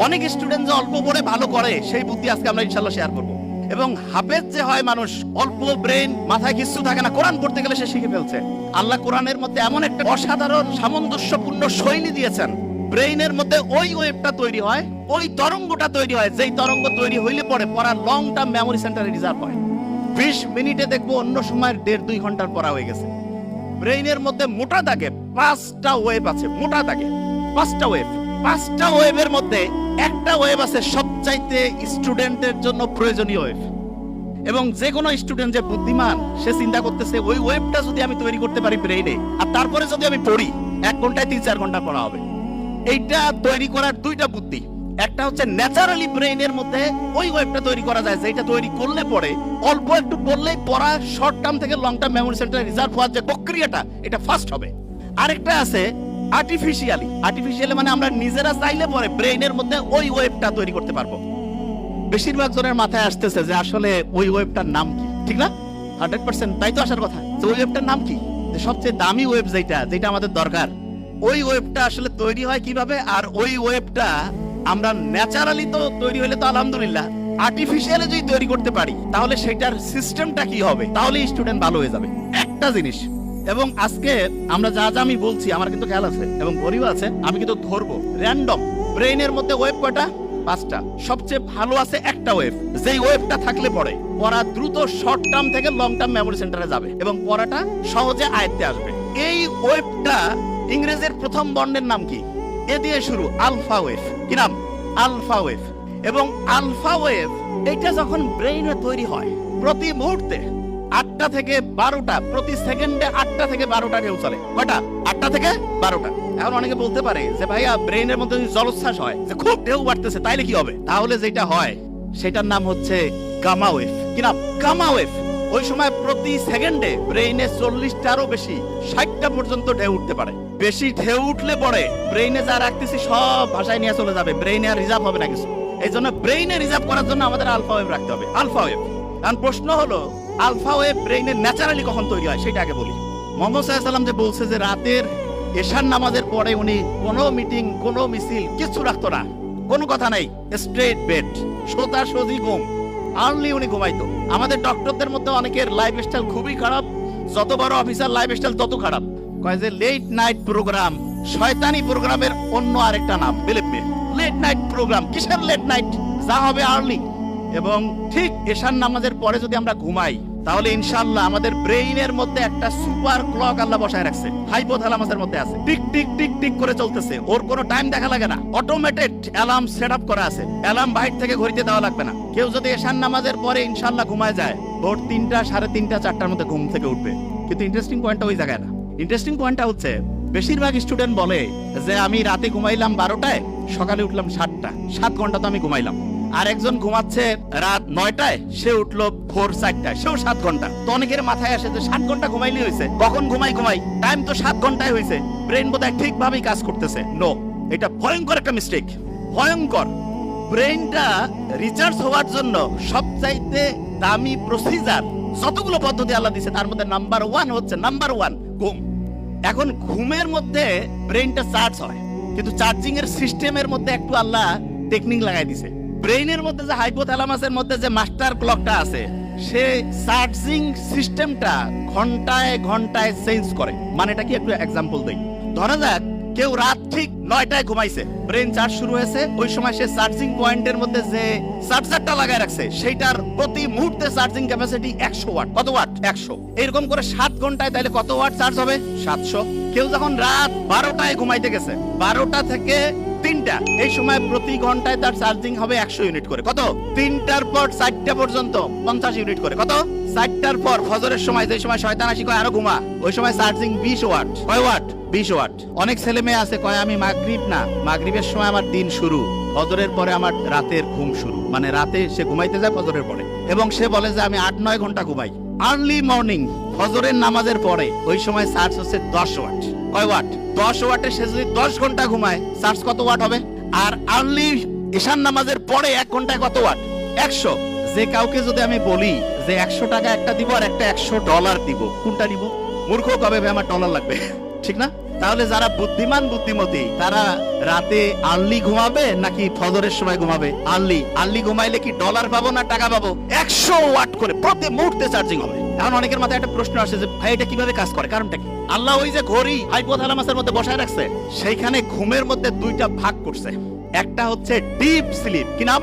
অনেক স্টুডেন্ট যে অল্প পড়ে ভালো করে সেই বুদ্ধি আজকে আমরা ইনশাআল্লাহ শেয়ার করব। এবং হাফেজ যে হয় মানুষ, অল্প ব্রেন, মাথায় কিছু থাকে না, কোরআন পড়তে গেলে সে শিখে ফেলছে। আল্লাহ কোরআনের মধ্যে এমন একটা অসাধারণ সামঞ্জস্যপূর্ণ শৈলী দিয়েছেন, ব্রেইনের মধ্যে ওই ওয়েভটা তৈরি হয়, ওই তরঙ্গটা তৈরি হয়, যেই তরঙ্গ তৈরি হইলে পরে পড়া লং টার্ম মেমোরি সেন্টারে রিজার্ভ হয়। 20 মিনিটে দেখবো অন্য সময়ের 1.5-2 ঘন্টার পড়া হয়ে গেছে। ব্রেইনের মধ্যে মোটা দাগে 5টা ওয়েভ আছে, মোটা দাগে 5টা ওয়েভ। 5টা ওয়েভের মধ্যে একটা ওয়েভ আছে সবচাইতে স্টুডেন্টের জন্য প্রয়োজনীয় ওয়েভ। এবং যে কোনো স্টুডেন্ট যে বুদ্ধিমান, সে চিন্তা করতেছে ওই ওয়েভটা যদি আমি তৈরি করতে পারি ব্রেইনে, আর তারপরে যদি আমি পড়ি 1 ঘন্টায় 3-4 ঘন্টা পড়া হবে। এইটা তৈরি করার 2টা বুদ্ধি। একটা হচ্ছে ন্যাচারালি ব্রেইনের মধ্যে ওই ওয়েভটা তৈরি করা যায়, যেটা তৈরি করলে পরে অল্প একটু পড়লেই পড়া শর্ট টার্ম থেকে লং টার্ম মেমোরি সেন্টারে রিজার্ভ হওয়ার যে প্রক্রিয়াটা, এটা ফাস্ট হবে। আরেকটা আছে আর্টিফিশিয়ালি মানে আমরা নিজেরা চাইলে পরে ব্রেইনের মধ্যে ওই ওয়েভটা তৈরি করতে পারবো। বেশিরভাগ জনের মাথায় আসতেছে যে আসলে ওই ওয়েভটার নাম কি, ঠিক না? 100% তাই তো আসার কথা, যে ওই ওয়েভটার নাম কি, যে সবচেয়ে দামি ওয়েভ যেটা আমাদের দরকার, ওই ওয়েভটা আসলে তৈরি হয় কিভাবে? আর ওই ওয়েভটা আমরা ন্যাচারালি তো তৈরি হলে তো আলহামদুলিল্লাহ, আর্টিফিশিয়ালি যদি তৈরি করতে পারি তাহলে সেটার সিস্টেমটা কি হবে, তাহলে স্টুডেন্ট ভালো হয়ে যাবে। একটা জিনিস, এবং আজকে আমরা যা যা আমি বলছি আমার কিন্তু খেয়াল আছে এবং গরিব আছে, আমি কিন্তু ধরবো র্যান্ডম। ব্রেইনের মধ্যে ওয়েভ কয়টা? 5টা। সবচেয়ে ভালো আছে একটা ওয়েভ, যেই ওয়েভটা থাকলে পরে পড়া দ্রুত শর্ট টার্ম থেকে লং টার্ম মেমোরি সেন্টারে যাবে এবং পড়াটা সহজে আয়ত্তে আসবে। এই ওয়েভটা ইংরেজির প্রথম বর্ণের নাম কি? এ দিয়ে শুরু, আলফা ওয়েভ। কি নাম? Alpha wave. এবং আলফা ওয়েভ এটা যখন ব্রেইনে তৈরি হয়, প্রতি মুহূর্তে 8টা থেকে 12টা, প্রতি সেকেন্ডে 8টা থেকে 12টা ঢেউ চলে। কয়টা? 8টা থেকে 12টা। এখন অনেকে বলতে পারে যে ভাইয়া ব্রেইনের মধ্যে যদি জলোচ্ছ্বাস হয়, যে খুব ঢেউ বাড়তেছে, তাইলে কি হবে? তাহলে যেটা হয় সেটার নাম হচ্ছে গামা ওয়েভ। কি নাম? Gamma wave. ওই সময় প্রতি সেকেন্ডে ব্রেইনে 40টারও বেশি, 60টা পর্যন্ত ঢেউ উঠতে পারে। বেশি ঢেউ উঠলে পরে ব্রেইনে যা রাখতেছি সব ভাষায় নিয়ে চলে যাবে, ব্রেইনে আর রিজার্ভ হবে না কিছু। এই জন্য ব্রেইনে রিজার্ভ করার জন্য আমাদের আলফা ওয়েভ রাখতে হবে। Alpha wave. কারণ প্রশ্ন হলো আলফা ওয়েভ ব্রেইনে ন্যাচারালি কখন তৈরি হয় সেটা আগে বলি। মুহাম্মদ সাল্লাল্লাহু আলাইহি ওয়াসাল্লাম যে বলছে যে রাতের এশার নামাজের পরে উনি কোনো মিটিং, কোনো মিছিল কিছু রাখতো না, কোনো কথা নাই, স্ট্রেট বেড, সোজা সজি ঘুম, আর্লি উনি ঘুমাইতো। আমাদের ডক্টরদের মধ্যে অনেকের লাইফস্টাইল খুবই খারাপ, যত বড় অফিসার লাইফস্টাইল তত খারাপ। কয় যে লেট নাইট প্রোগ্রাম, শয়তানি প্রোগ্রামের অন্য আরেকটা নাম, believe me. Late night program, কিসের লেট নাইট? যা হবে আর্লি। এবং ঠিক এশার নামাজের পরে যদি আমরা ঘুমাই তাহলে ইনশাআল্লাহ আমাদের ব্রেইনের মধ্যে একটা সুপার ক্লক আল্লাহ বসায় রাখছে, হাইপোথ্যালামাসের মধ্যে আছে, টিক টিক টিক টিক করে চলতেছে। ওর কোনো টাইম দেখা লাগে না, অটোমেটেড অ্যালার্ম সেটআপ করা আছে, অ্যালার্ম বাইরে থেকে ঘড়িতে দেওয়া লাগবে না। কেউ যদি এশার নামাজের পরে ইনশাআল্লাহ ঘুমায় যায়, ভোর 3টা, 3:30, 4টার মধ্যে ঘুম থেকে উঠবে। কিন্তু ইন্টারেস্টিং পয়েন্টটা ওই জায়গায় না। ইন্টারেস্টিং পয়েন্টটা হচ্ছে বেশিরভাগ স্টুডেন্ট বলে যে আমি রাতে ঘুমাইলাম 12টায়, সকালে উঠলাম 7টা, 7 ঘন্টা তো আমি ঘুমাইলাম। আর একজন ঘুমাচ্ছে রাত 9টায়, সে উঠলো ভোর 4টায়, সেও 7 ঘন্টা। তো অনেকের মাথায় আসে যে 7 ঘন্টা ঘুমাইলেই হয়েছে, কখন ঘুমাই টাইম তো 7 ঘন্টায় হয়েছে, ব্রেন বোধহয় ঠিকভাবেই কাজ করতেছে। নো, এটা ভয়ঙ্কর একটা মিস্টেক, ভয়ঙ্কর। ব্রেনটা রিচার্জ হওয়ার জন্য সবচাইতে দামি প্রসিজার, যতগুলো পদ্ধতি আল্লাহ দিয়েছে তার মধ্যে নাম্বার 1 হচ্ছে ঘুম। এখন ঘুমের মধ্যে ব্রেনটা চার্জ হয়, কিন্তু চার্জিং এর সিস্টেমের মধ্যে একটু আল্লাহ টেকনিক লাগাই দিছে। ব্রেইনের মধ্যে যে হাইপোথ্যালামাসের মধ্যে যে মাস্টার ক্লকটা আছে, সে চার্জিং সিস্টেমটা ঘন্টায় ঘন্টায় চেঞ্জ করে। মানে এটা কি একটু এক্সাম্পল দেই। ধরা যাক কেউ রাত ঠিক 9টায় ঘুমাইছে, ব্রেন চার্জ শুরু হয়েছে, ওই সময় সে চার্জিং পয়েন্টের মধ্যে যে চার্জারটা লাগায় রাখছে সেইটার প্রতি মুহূর্তে চার্জিং ক্যাপাসিটি 100 ওয়াট। কত ওয়াট? 100। এরকম করে 7 ঘন্টায় তাহলে কত ওয়াট চার্জ হবে? 700। কেউ যখন রাত 12টায় ঘুমাইতে গেছে, 12টা থেকে 3টা, এই সময় প্রতি ঘন্টায় তার চার্জিং হবে 100 ইউনিট করে। কত? 3টার পর 4টা পর্যন্ত 50 ইউনিট করে। কত? 4টার পর ফজরের সময়, যে সময় শয়তান আসি কয় আরো ঘুমা, ওই সময় চার্জিং 20 ওয়াট। কয় ওয়াট? 20 ওয়াট। অনেক ছেলে মেয়ে আছে কয় আমি মাগরিবের সময় আমার দিন শুরু, ফজরের পরে আমার রাতের ঘুম শুরু। মানে রাতে সে ঘুমাইতে যায় ফজরের পরে, এবং সে বলে যে আমি 8-9 ঘন্টা ঘুমাই। আর্লি মর্নিং ফজরের নামাজের পরে ওই সময় চার্জ হচ্ছে 10 ওয়াট। কয় ওয়াট? 10 ওয়াটে সে যদি 10 ঘন্টা ঘুমায়, চার্জ কত ওয়াট হবে? আর আর্লি ঈশান নামাজের পরে 1 ঘন্টায় কত ওয়াট? 100। যে কাউকে যদি আমি বলি যে 100 টাকা একটা দিব আর একটা $100 দিব, কোনটা নিব? মূর্খ কবে ভাই আমার ডলার লাগবে, ঠিক না? তাহলে যারা বুদ্ধিমান বুদ্ধিমতী তারা রাতে আর্লি ঘুমাবে নাকি ফজরের সময় ঘুমাবে? আর্লি ঘুমাইলে কি ডলার পাবো না টাকা পাবো? 100 ওয়াট করে প্রতি মুহূর্তে চার্জিং হবে। এখন অনেকের মাথায় একটা প্রশ্ন আসে যে ভাই এটা কিভাবে কাজ করে, কারণটা কি? আল্লাহ ওই যে ঘড়ি হাইপোথ্যালামাসের মধ্যে বসায় রাখছে, সেইখানে ঘুমের মধ্যে দুইটা ভাগ করছে। একটা হচ্ছে ডিপ স্লিপ, কি নাম?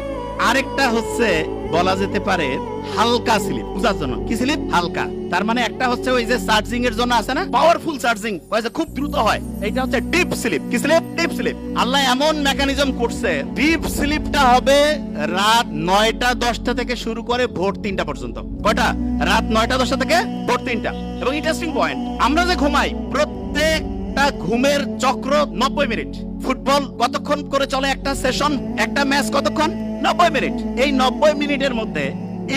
আরেকটা হচ্ছে বলা যেতে পারে হালকা স্লিপ। বুঝার জন্য কি স্লিপ? হালকা। তার মানে একটা হচ্ছে ওই যে চার্জিং এর জন্য আছে না পাওয়ারফুল চার্জিং, ওই যে খুব দ্রুত হয়, এটা হচ্ছে ডিপ স্লিপ। কি স্লিপ? Deep sleep. আল্লাহ এমন মেকানিজম করছে, ডিপ স্লিপটা হবে রাত 9টা 10টা থেকে শুরু করে ভোর 3টা পর্যন্ত। কয়টা? রাত 9টা 10টা থেকে ভোর 3টা। এবং ইন্টারেস্টিং পয়েন্ট, আমরা যে ঘুমাই প্রত্যেকটা ঘুমের চক্র 90 মিনিট। ফুটবল কতক্ষণ করে চলে একটা সেশন, একটা ম্যাচ কতক্ষণ? 90 মিনিট। এই 90 মিনিটের মধ্যে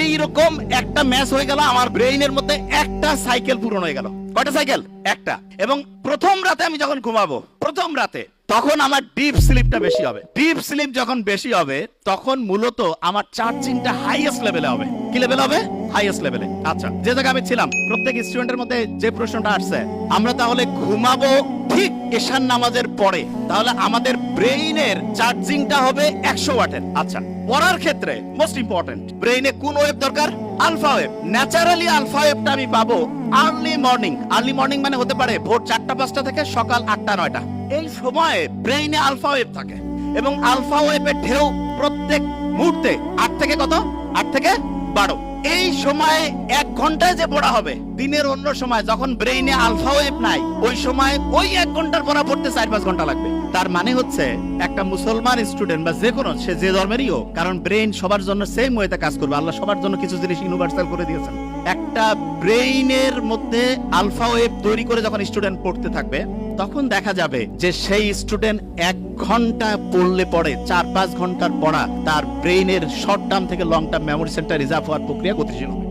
এইরকম একটা ম্যাচ হয়ে গেল, আমার ব্রেইনের মধ্যে একটা সাইকেল পূরণ হয়ে গেল। কয়টা সাইকেল? একটা। এবং প্রথম রাতে আমি যখন ঘুমাবো, প্রথম রাতে, তখন আমার ডিপ স্লিপটা বেশি হবে। ডিপ স্লিপ যখন বেশি হবে তখন মূলত আমার চার্জিংটা হাইয়েস্ট লেভেলে হবে। কি লেভেল হবে? হাইয়েস্ট লেভেলে। আচ্ছা, যে জায়গায় আমি ছিলাম, প্রত্যেক স্টুডেন্টের মধ্যে যে প্রশ্নটা আসছে, আমরা তাহলে ঘুমাবো ঠিক এশার নামাজের পরে, তাহলে আমাদের ব্রেইনের চার্জিংটা হবে 100 ওয়াটের। আচ্ছা, পড়ার ক্ষেত্রে মোস্ট ইম্পর্টেন্ট, ব্রেইনে কোন ওয়েভ দরকার? Alpha wave. ন্যাচারালি আলফা ওয়েভটা আমি পাবো আর্লি মর্নিং। আর্লি মর্নিং মানে হতে পারে ভোর 4টা 5টা থেকে সকাল 8টা 9টা। এই সময়ে ব্রেইনে আলফা ওয়েভ থাকে এবং আলফা ওয়েভের ঢেউ প্রত্যেক মুহূর্তে 8 থেকে কত? 8 থেকে 12। এই সময় 1 ঘন্টায় যে পড়া হবে, দিনের অন্য সময় যখন ব্রেইনে আলফা ওয়েভ নাই, ওই সময় ওই 1 ঘন্টার পড়া পড়তে 4-5 ঘন্টা লাগবে। তার মানে হচ্ছে একটা মুসলমান স্টুডেন্ট বা যে কোনো, সে যে ধর্মেরই হোক, কারণ ব্রেইন সবার জন্য সেম ওয়েতে কাজ করবে। আল্লাহ সবার জন্য কিছু জিনিস ইউনিভার্সাল করে দিয়েছেন। একটা ব্রেইনের মধ্যে আলফা ওয়েভ তৈরি করে যখন স্টুডেন্ট পড়তে থাকবে, তখন দেখা যাবে যে সেই স্টুডেন্ট 1 ঘন্টা পড়লে পড়ে 4-5 ঘন্টার পড়া তার ব্রেইনের শর্ট টার্ম থেকে long term memory centre reserve হওয়ার প্রক্রিয়া গতিশীল হবে।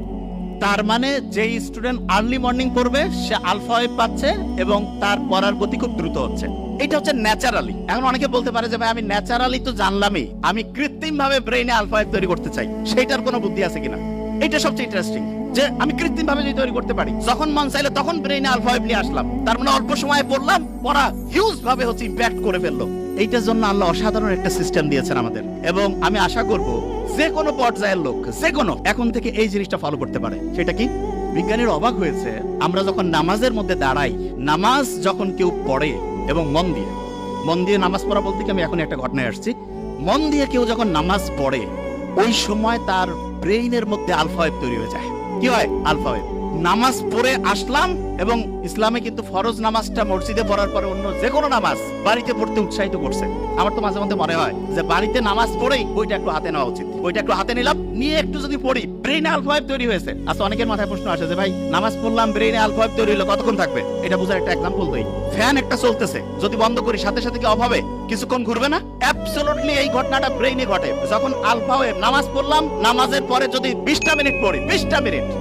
তার মানে যেই স্টুডেন্ট আর্লি মর্নিং পড়বে সে আলফা ওয়েভ পাচ্ছে এবং তার পড়ার গতি খুব দ্রুত হচ্ছে। এটা হচ্ছে ন্যাচারালি। এখন অনেকে বলতে পারে যে ভাই আমি ন্যাচারালি তো জানলামই, আমি কৃত্রিম ভাবে ব্রেইনে আলফা ওয়েভ তৈরি করতে চাই, সেইটার কোনো বুদ্ধি আছে কিনা? এটা সবচেয়ে ইন্টারেস্টিং যে আমি কৃত্রিম ভাবে তৈরি করতে পারি। যখন মন চাইলে তখন ব্রেইনে আলফা ওয়েভ নিয়ে আসলাম, তার মানে অল্প সময়ে পড়লাম, পড়া হিউজ ভাবে হচ্ছে ইম্প্যাক্ট করে ফেললো। এইটার জন্য আল্লাহ অসাধারণ একটা সিস্টেম দিয়েছেন আমাদের, এবং আমি আশা করব যে কোনো পর্যায়ের লোক, যে কোনো, এখন থেকে এই জিনিসটা ফলো করতে পারে। সেটা কি? বিজ্ঞানীর অবাক হয়েছে, আমরা যখন নামাজের মধ্যে দাঁড়াই, নামাজ যখন কেউ পড়ে এবং মন দিয়ে নামাজ পড়া বলতে কি আমি এখন একটা ঘটনায় আসছি, মন দিয়ে কেউ যখন নামাজ পড়ে, ওই সময় তার ব্রেইনের মধ্যে আলফা ওয়েভ তৈরি হয়ে যায়। কি হয়? Alpha wave. নামাজ পড়ে আসলাম, এবং ইসলামে কিন্তু ফরজ নামাজটা মসজিদে পড়ার পরে অন্য যে কোনো নামাজ বাড়িতে পড়তে উৎসাহিত করছে। আমার তো মাঝে মধ্যে মনে হয় যে বাড়িতে নামাজ পড়েই বইটা একটু হাতে নেওয়া উচিত। বইটা একটু হাতে নিলাম, নিয়ে একটু যদি পড়ি, ব্রেইনে আলফা ওয়েভ তৈরি হয়েছে। আচ্ছা, অনেকের মাথায় প্রশ্ন আসে যে ভাই নামাজ পড়লাম, ব্রেইনে আলফা ওয়েভ তৈরি হলো, কতক্ষণ থাকবে? এটা বোঝার একটা এক্সাম্পল দেই। ফ্যান একটা চলতেছে, যদি বন্ধ করি সাথে সাথে কি অফ হবে? কিছুক্ষণ ঘুরবে না? অ্যাবসলিউটলি এই ঘটনাটা ব্রেইনে ঘটে যখন আলফা ওয়েভ। নামাজ পড়লাম, নামাজের পরে যদি 20টা মিনিট পড়ি,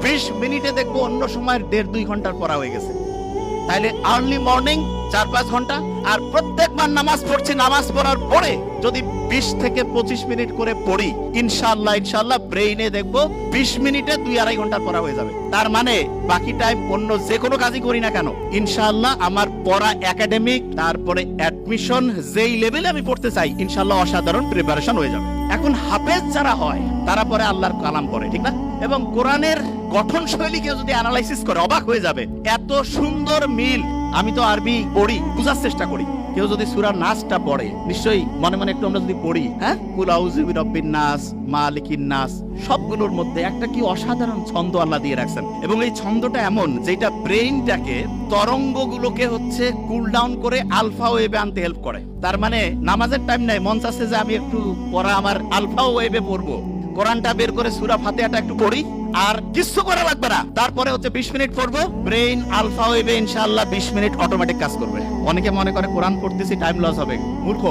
20 মিনিটে দেখবো অন্য সময়ের 1.5-2 ঘন্টার পড়া হয়ে গেছে। তাইলে আর্লি মর্নিং 4-5 ঘন্টা, আর প্রত্যেকবার নামাজ পড়ছি, নামাজ পড়ার পরে যদি 20 থেকে 25 মিনিট করে পড়ি, ইনশাআল্লাহ ব্রেইনে দেখবো 20 মিনিটে 2-2.5 ঘন্টার পড়া হয়ে যাবে। তার মানে বাকি টাইম অন্য যে কোনো কাজই করি না কেন, ইনশাআল্লাহ আমার পড়া একাডেমিক, তারপরে অ্যাডমিশন যেই লেভেলে আমি পড়তে চাই, ইনশাআল্লাহ অসাধারণ প্রিপারেশন হয়ে যাবে। এখন হাফেজ যারা হয় তারা পরে আল্লাহর কালাম পড়ে, ঠিক না? এবং কোরআনের গঠন শৈলী কেউ যদি অ্যানালাইসিস করে অবাক হয়ে যাবে, এত সুন্দর মিল। আমি তো আরবি পড়ি, বুঝার চেষ্টা করি। কেউ যদি সূরা নাসটা পড়ে, নিশ্চয়ই মনে মনে একটু আমরা যদি পড়ি, হ্যাঁ, কুল আউযু বিরাব্বিন নাস, মালিকিন নাস, সবগুলোর মধ্যে একটা কি অসাধারণ ছন্দ আল্লাহ দিয়ে রাখছেন। এবং এই ছন্দটা এমন যেটা ব্রেইনটাকে, তরঙ্গগুলোকে হচ্ছে কুল ডাউন করে আলফা ওয়েভে আনতে হেল্প করে। তার মানে নামাজের টাইম নাই, মন চাচ্ছে যে আমি একটু পড়া আমার আলফা ওয়েভে পড়বো, কোরআনটা বের করে সূরা ফাতিহাটা একটু পড়ি, আর কিছু করা লাগবে না। তারপরে হচ্ছে 20 মিনিট পড়বো, ব্রেইন আলফা ওয়েভে ইনশাআল্লাহ 20 মিনিট অটোমেটিক কাজ করবে। অনেকে মনে করে কোরআন পড়তেছি টাইম লস হবে, মূর্খ।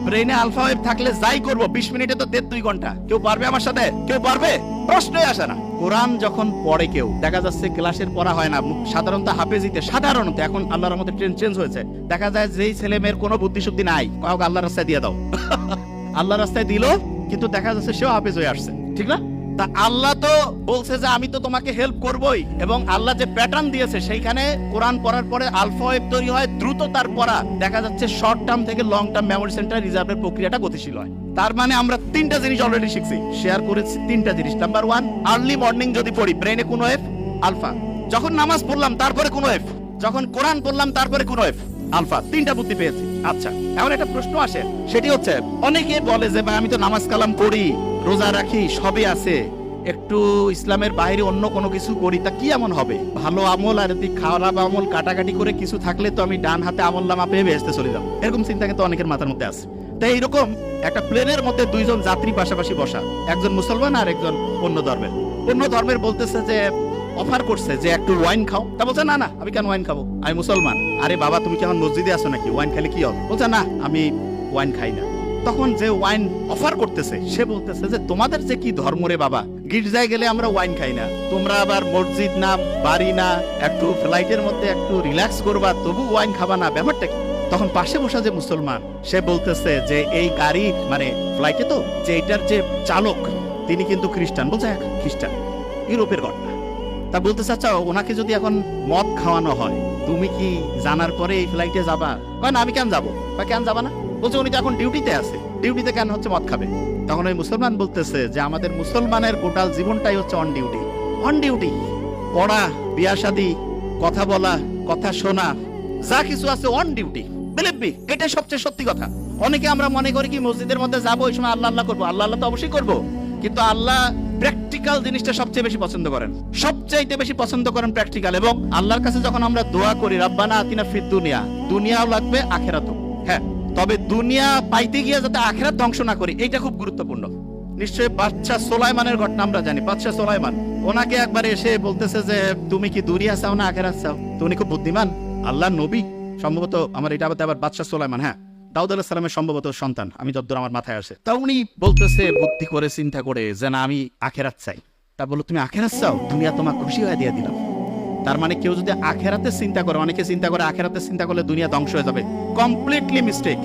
ব্রেইনে আলফা ওয়েভ থাকলে যাই করবো 20 মিনিটে তো 1.5-2 ঘন্টা। কেউ পারবে আমার সাথে? কেউ পারবে? প্রশ্নই আসে না। কোরআন যখন পড়ে কেউ, দেখা যাচ্ছে ক্লাসের পড়া হয় না, সাধারণত হাফেজিতে, সাধারণত এখন আল্লাহর রহমতে ট্রেন্ড চেঞ্জ হয়েছে, দেখা যায় যেই ছেলে মেয়ের কোনো বুদ্ধি শুদ্ধি নাই, কাউকে আল্লাহর রাস্তায় দিয়ে দাও। আল্লাহর রাস্তায় দিল, কিন্তু দেখা যাচ্ছে সেও হাফেজ হয়ে আসছে, ঠিক না? তা আল্লাহ তো বলছে যে আমি তো তোমাকে হেল্প করবই, এবং আল্লাহ যে প্যাটার্ন দিয়েছে সেইখানে কোরআন পড়ার পরে আলফা ওয়েভ তৈরি হয়, দ্রুত তার পড়া দেখা যাচ্ছে শর্ট টার্ম থেকে লং টার্ম মেমোরি সেন্টার রিজার্ভের প্রক্রিয়াটা গতিশীল হয়। তার মানে আমরা তিনটা জিনিস অলরেডি শিখছি, শেয়ার করেছি তিনটা জিনিস। নাম্বার 1, আর্লি মর্নিং যদি পড়ি ব্রেনে কোন ওয়েভ আলফা, যখন নামাজ পড়লাম তারপরে কোন ওয়েভ, যখন কোরআন পড়লাম তারপরে কোন ওয়েভ আলফা, তিনটা বুদ্ধি পেয়েছি। আচ্ছা, এখন একটা প্রশ্ন আসে, সেটি হচ্ছে অনেকে বলে যে ভাই আমি তো নামাজ কালাম পড়ি, রোজা রাখি, সবই আছে, একটু ইসলামের বাইরে অন্য কোনো কিছু করি, তা কি এমন হবে? ভালো আমল আর যদি খারাপ আমল কাটাকাটি করে কিছু থাকলে তো আমি ডান হাতে আমল নামা পেয়ে বেহেশতে চলে যাব, এরকম চিন্তা কিন্তু অনেকের মাথার মধ্যে আছে। তাই এইরকম একটা প্লেনের মধ্যে দুইজন যাত্রী পাশাপাশি বসা, একজন মুসলমান আর একজন অন্য ধর্মের বলতেছে যে অফার করছে যে একটু ওয়াইন খাও, তা বলছে না না আমি কেন ওয়াইন খাবো, আমি মুসলমান। আরে বাবা তুমি কি এখন মসজিদে আসো নাকি, ওয়াইন খেলে কি হবে? বলছে না আমি ওয়াইন খাই না। তখন যে ওয়াইন অফার করতেছে সে বলতেছে যে তোমাদের যে কি ধর্ম রে বাবা, গির্জায় গেলে আমরা ওয়াইন খাই না, তোমরা আবার মসজিদ না বাড়ি না, একটু ফ্লাইটের মধ্যে একটু রিল্যাক্স করবা তবু ওয়াইন খাবা না, ব্যাপারটা কি? তখন পাশে বসা যে মুসলমান সে বলতেছে যে এই গাড়ি মানে ফ্লাইটে তো যে এটার যে চালক তিনি কিন্তু খ্রিস্টান। বলছে খ্রিস্টান, ইউরোপের ঘটনা। তা বলতে চাচ্ছ ওনাকে যদি এখন মদ খাওয়ানো হয় তুমি কি জানার পরে এই ফ্লাইটে যাবা? না আমি কেন যাবো, বা কেন যাবা না? বলছে উনি তো এখন ডিউটিতে আছে, ডিউটিতে কেন হচ্ছে মদ খাবে? তখন ওই মুসলমান বলতেছে যে আমাদের মুসলমানের টোটাল জীবনটাই হচ্ছে অন ডিউটি, পড়া, বিয়া শাদী, কথা বলা, কথা শোনা, যা কিছু আছে অন ডিউটি। বিলিভ মি, এটাই সবচেয়ে সত্যি কথা। অনেকে আমরা মনে করি কি মসজিদের মধ্যে যাবো ওই সময় আল্লাহ আল্লাহ করবো, আল্লাহ আল্লাহ তো অবশ্যই করবো, কিন্তু আল্লাহ প্র্যাকটিক্যাল জিনিসটা সবচেয়ে বেশি পছন্দ করেন, সবচাইতে বেশি পছন্দ করেন প্র্যাকটিক্যাল। এবং আল্লাহর কাছে যখন আমরা দোয়া করি রাব্বানা আতিনা ফিদ দুনিয়া, দুনিয়াও লাগবে আখিরাতও, হ্যাঁ, তবে দুনিয়া পাইতে গিয়ে যাতে আখিরাত ধ্বংস না করি, এইটা খুব গুরুত্বপূর্ণ। নিশ্চয়ই বাদশা সোলাইমানের ঘটনা আমরা জানি। বাদশা সোলাইমান ওনাকে একবার এসে বলতেছে যে তুমি কি দুনিয়া চাও না আখিরাত চাও? তো উনি খুব বুদ্ধিমান, আল্লাহ নবী সম্ভবত, আমার এটা আবার বাদশা সোলাইমান, হ্যাঁ দাউদ আলাইহিস সালামের সম্ভবত সন্তান, আমি যতদূর আমার মাথায় আসে। তা উনি বলতেছে বুদ্ধি করে চিন্তা করে যে না আমি আখিরাত চাই। তা বললো তুমি আখিরাত চাও, দুনিয়া তোমাকে খুশি হয়ে দিয়ে দিলাম। তার মানে কেউ যদি আখিরাতে চিন্তা করে, অনেকে চিন্তা করে আখিরাতে চিন্তা করলে দুনিয়া ধ্বংস হয়ে যাবে, কমপ্লিটলি মিস্টেক।